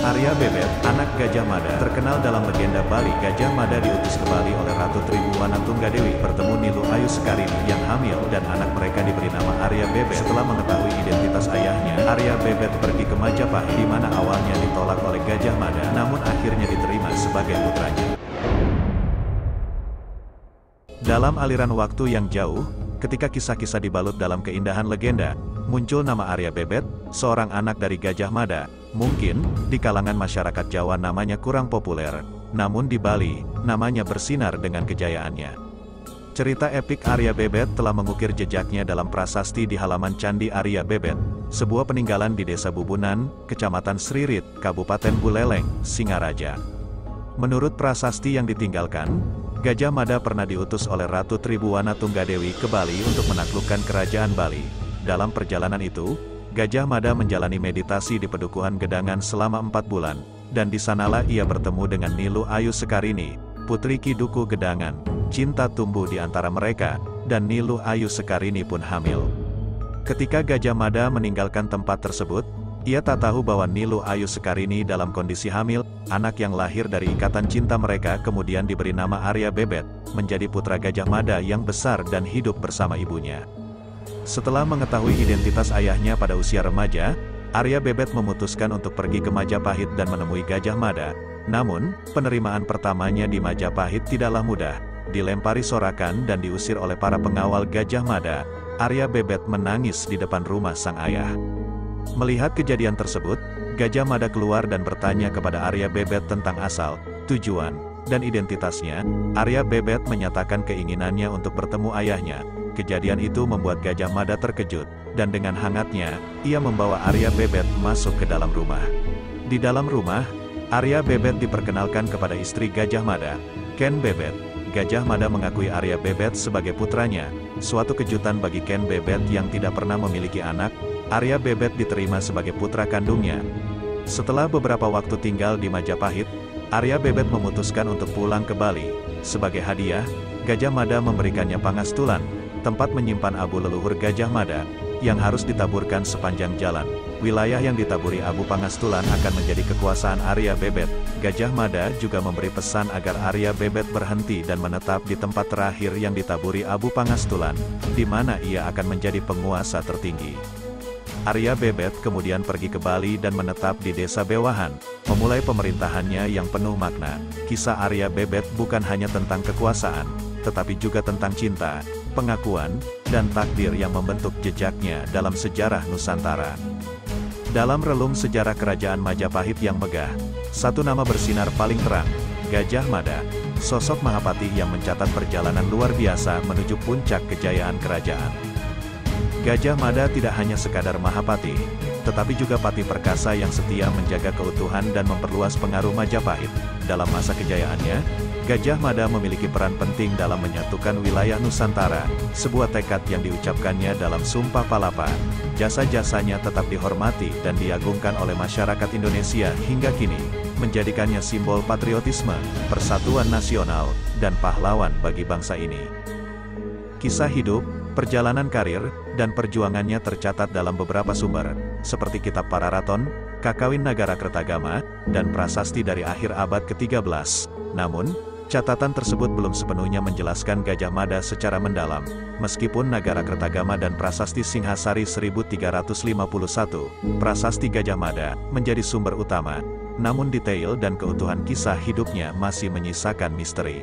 Arya Bebet, anak Gajah Mada, terkenal dalam legenda Bali. Gajah Mada diutus ke Bali oleh Ratu Tribuana Tunggadewi bertemu Nilu Ayu Sekarini yang hamil dan anak mereka diberi nama Arya Bebet. Setelah mengetahui identitas ayahnya, Arya Bebet pergi ke Majapahit di mana awalnya ditolak oleh Gajah Mada, namun akhirnya diterima sebagai putranya. Dalam aliran waktu yang jauh, ketika kisah-kisah dibalut dalam keindahan legenda, muncul nama Arya Bebet, seorang anak dari Gajah Mada. Mungkin, di kalangan masyarakat Jawa namanya kurang populer, namun di Bali, namanya bersinar dengan kejayaannya. Cerita epik Arya Bebet telah mengukir jejaknya dalam prasasti di halaman Candi Arya Bebet, sebuah peninggalan di Desa Bubunan, Kecamatan Sririt, Kabupaten Buleleng, Singaraja. Menurut prasasti yang ditinggalkan, Gajah Mada pernah diutus oleh Ratu Tribuana Tunggadewi ke Bali untuk menaklukkan kerajaan Bali. Dalam perjalanan itu, Gajah Mada menjalani meditasi di Pedukuhan Gedangan selama 4 bulan, dan di sanalah ia bertemu dengan Nilu Ayu Sekarini, putri Ki Duku Gedangan. Cinta tumbuh di antara mereka, dan Nilu Ayu Sekarini pun hamil. Ketika Gajah Mada meninggalkan tempat tersebut, ia tak tahu bahwa Nilu Ayu Sekarini dalam kondisi hamil. Anak yang lahir dari ikatan cinta mereka kemudian diberi nama Arya Bebet, menjadi putra Gajah Mada yang besar dan hidup bersama ibunya. Setelah mengetahui identitas ayahnya pada usia remaja, Arya Bebet memutuskan untuk pergi ke Majapahit dan menemui Gajah Mada. Namun, penerimaan pertamanya di Majapahit tidaklah mudah. Dilempari sorakan dan diusir oleh para pengawal Gajah Mada, Arya Bebet menangis di depan rumah sang ayah. Melihat kejadian tersebut, Gajah Mada keluar dan bertanya kepada Arya Bebet tentang asal, tujuan, dan identitasnya. Arya Bebet menyatakan keinginannya untuk bertemu ayahnya. Kejadian itu membuat Gajah Mada terkejut, dan dengan hangatnya, ia membawa Arya Bebet masuk ke dalam rumah. Di dalam rumah, Arya Bebet diperkenalkan kepada istri Gajah Mada, Ken Bebet. Gajah Mada mengakui Arya Bebet sebagai putranya, suatu kejutan bagi Ken Bebet yang tidak pernah memiliki anak. Arya Bebet diterima sebagai putra kandungnya. Setelah beberapa waktu tinggal di Majapahit, Arya Bebet memutuskan untuk pulang ke Bali. Sebagai hadiah, Gajah Mada memberikannya Pangastulan, tempat menyimpan abu leluhur Gajah Mada, yang harus ditaburkan sepanjang jalan. Wilayah yang ditaburi abu Pangastulan akan menjadi kekuasaan Arya Bebet. Gajah Mada juga memberi pesan agar Arya Bebet berhenti dan menetap di tempat terakhir yang ditaburi abu Pangastulan, di mana ia akan menjadi penguasa tertinggi. Arya Bebet kemudian pergi ke Bali dan menetap di Desa Bewahan, memulai pemerintahannya yang penuh makna. Kisah Arya Bebet bukan hanya tentang kekuasaan, tetapi juga tentang cinta, pengakuan, dan takdir yang membentuk jejaknya dalam sejarah Nusantara. Dalam relung sejarah kerajaan Majapahit yang megah, satu nama bersinar paling terang, Gajah Mada, sosok Mahapati yang mencatat perjalanan luar biasa menuju puncak kejayaan kerajaan. Gajah Mada tidak hanya sekadar Mahapati, tetapi juga pati perkasa yang setia menjaga keutuhan dan memperluas pengaruh Majapahit. Dalam masa kejayaannya, Gajah Mada memiliki peran penting dalam menyatukan wilayah Nusantara, sebuah tekad yang diucapkannya dalam Sumpah Palapa. Jasa-jasanya tetap dihormati dan diagungkan oleh masyarakat Indonesia hingga kini, menjadikannya simbol patriotisme, persatuan nasional, dan pahlawan bagi bangsa ini. Kisah hidup, perjalanan karir, dan perjuangannya tercatat dalam beberapa sumber, seperti Kitab Pararaton, Kakawin Nagarakretagama, dan prasasti dari akhir abad ke-13. Namun, catatan tersebut belum sepenuhnya menjelaskan Gajah Mada secara mendalam. Meskipun Nagarakretagama dan Prasasti Singhasari 1351, Prasasti Gajah Mada, menjadi sumber utama, namun detail dan keutuhan kisah hidupnya masih menyisakan misteri.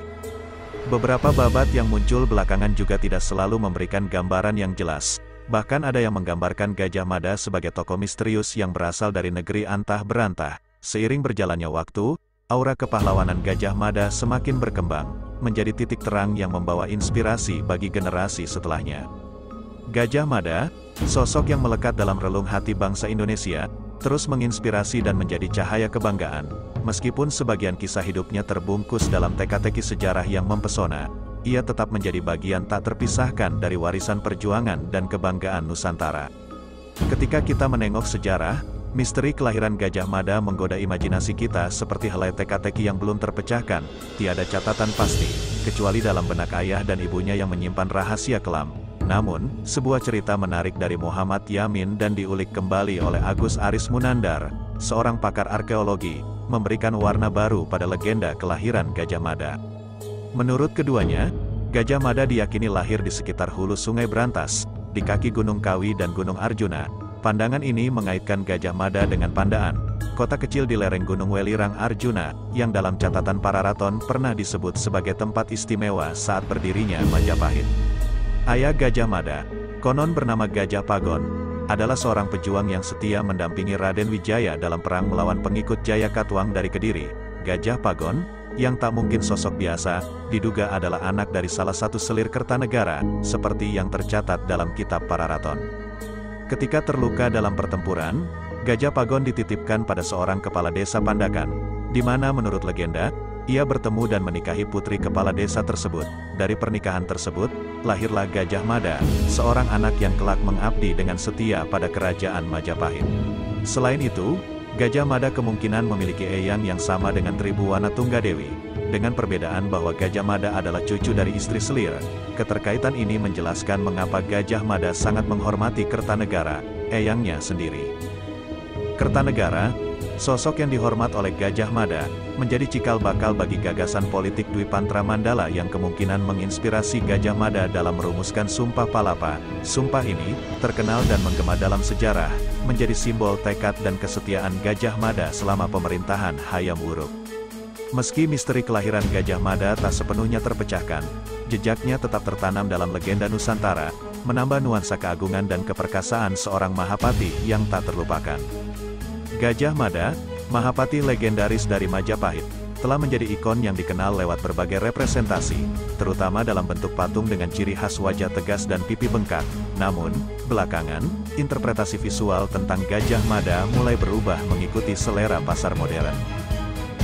Beberapa babat yang muncul belakangan juga tidak selalu memberikan gambaran yang jelas. Bahkan ada yang menggambarkan Gajah Mada sebagai tokoh misterius yang berasal dari negeri antah berantah. Seiring berjalannya waktu, aura kepahlawanan Gajah Mada semakin berkembang, menjadi titik terang yang membawa inspirasi bagi generasi setelahnya. Gajah Mada, sosok yang melekat dalam relung hati bangsa Indonesia, terus menginspirasi dan menjadi cahaya kebanggaan. Meskipun sebagian kisah hidupnya terbungkus dalam teka-teki sejarah yang mempesona, ia tetap menjadi bagian tak terpisahkan dari warisan perjuangan dan kebanggaan Nusantara. Ketika kita menengok sejarah, misteri kelahiran Gajah Mada menggoda imajinasi kita seperti helai teka-teki yang belum terpecahkan. Tiada catatan pasti, kecuali dalam benak ayah dan ibunya yang menyimpan rahasia kelam. Namun, sebuah cerita menarik dari Muhammad Yamin dan diulik kembali oleh Agus Aris Munandar, seorang pakar arkeologi, memberikan warna baru pada legenda kelahiran Gajah Mada. Menurut keduanya, Gajah Mada diyakini lahir di sekitar hulu Sungai Brantas, di kaki Gunung Kawi dan Gunung Arjuna. Pandangan ini mengaitkan Gajah Mada dengan Pandaan, kota kecil di lereng Gunung Welirang Arjuna, yang dalam catatan Pararaton pernah disebut sebagai tempat istimewa saat berdirinya Majapahit. Ayah Gajah Mada, konon bernama Gajah Pagon, adalah seorang pejuang yang setia mendampingi Raden Wijaya dalam perang melawan pengikut Jaya Katuang dari Kediri. Gajah Pagon, yang tak mungkin sosok biasa, diduga adalah anak dari salah satu selir Kertanegara, seperti yang tercatat dalam kitab Pararaton. Ketika terluka dalam pertempuran, Gajah Pagon dititipkan pada seorang kepala desa Pandakan, di mana menurut legenda, ia bertemu dan menikahi putri kepala desa tersebut. Dari pernikahan tersebut, lahirlah Gajah Mada, seorang anak yang kelak mengabdi dengan setia pada kerajaan Majapahit. Selain itu, Gajah Mada kemungkinan memiliki eyang yang sama dengan Tribuwana Tunggadewi, dengan perbedaan bahwa Gajah Mada adalah cucu dari istri selir. Keterkaitan ini menjelaskan mengapa Gajah Mada sangat menghormati Kertanegara, eyangnya sendiri. Kertanegara, sosok yang dihormat oleh Gajah Mada, menjadi cikal bakal bagi gagasan politik Dwi Pantra Mandala yang kemungkinan menginspirasi Gajah Mada dalam merumuskan Sumpah Palapa. Sumpah ini, terkenal dan menggema dalam sejarah, menjadi simbol tekad dan kesetiaan Gajah Mada selama pemerintahan Hayam Wuruk. Meski misteri kelahiran Gajah Mada tak sepenuhnya terpecahkan, jejaknya tetap tertanam dalam legenda Nusantara, menambah nuansa keagungan dan keperkasaan seorang Mahapati yang tak terlupakan. Gajah Mada, Mahapati legendaris dari Majapahit, telah menjadi ikon yang dikenal lewat berbagai representasi, terutama dalam bentuk patung dengan ciri khas wajah tegas dan pipi bengkak. Namun, belakangan, interpretasi visual tentang Gajah Mada mulai berubah mengikuti selera pasar modern.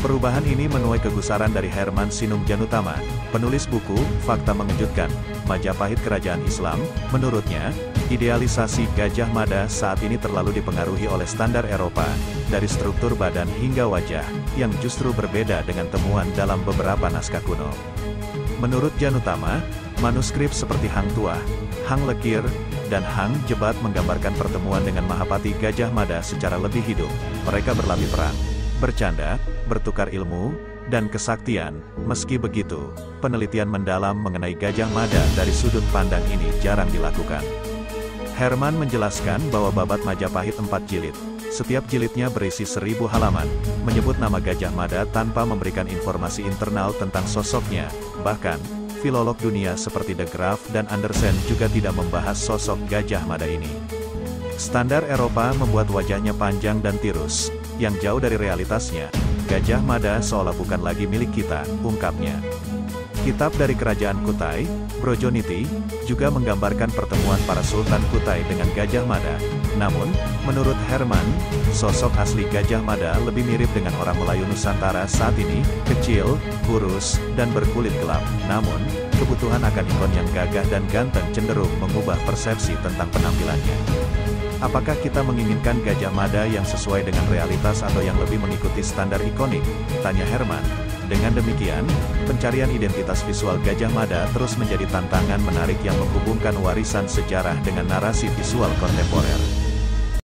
Perubahan ini menuai kegusaran dari Herman Sinungjanutama, penulis buku Fakta Mengejutkan, Majapahit Kerajaan Islam. Menurutnya, idealisasi Gajah Mada saat ini terlalu dipengaruhi oleh standar Eropa, dari struktur badan hingga wajah, yang justru berbeda dengan temuan dalam beberapa naskah kuno. Menurut Janutama, manuskrip seperti Hang Tuah, Hang Lekir, dan Hang Jebat menggambarkan pertemuan dengan Mahapati Gajah Mada secara lebih hidup. Mereka berlatih perang, bercanda, bertukar ilmu, dan kesaktian. Meski begitu, penelitian mendalam mengenai Gajah Mada dari sudut pandang ini jarang dilakukan. Herman menjelaskan bahwa Babat Majapahit 4 jilid, setiap jilidnya berisi 1000 halaman, menyebut nama Gajah Mada tanpa memberikan informasi internal tentang sosoknya. Bahkan, filolog dunia seperti De Graaf dan Andersen juga tidak membahas sosok Gajah Mada ini. Standar Eropa membuat wajahnya panjang dan tirus, yang jauh dari realitasnya. Gajah Mada seolah bukan lagi milik kita, ungkapnya. Kitab dari Kerajaan Kutai, Brojoniti, juga menggambarkan pertemuan para Sultan Kutai dengan Gajah Mada. Namun, menurut Herman, sosok asli Gajah Mada lebih mirip dengan orang Melayu Nusantara saat ini, kecil, kurus, dan berkulit gelap. Namun, kebutuhan akan ikon yang gagah dan ganteng cenderung mengubah persepsi tentang penampilannya. Apakah kita menginginkan Gajah Mada yang sesuai dengan realitas atau yang lebih mengikuti standar ikonik? Tanya Herman. Dengan demikian, pencarian identitas visual Gajah Mada terus menjadi tantangan menarik yang menghubungkan warisan sejarah dengan narasi visual kontemporer.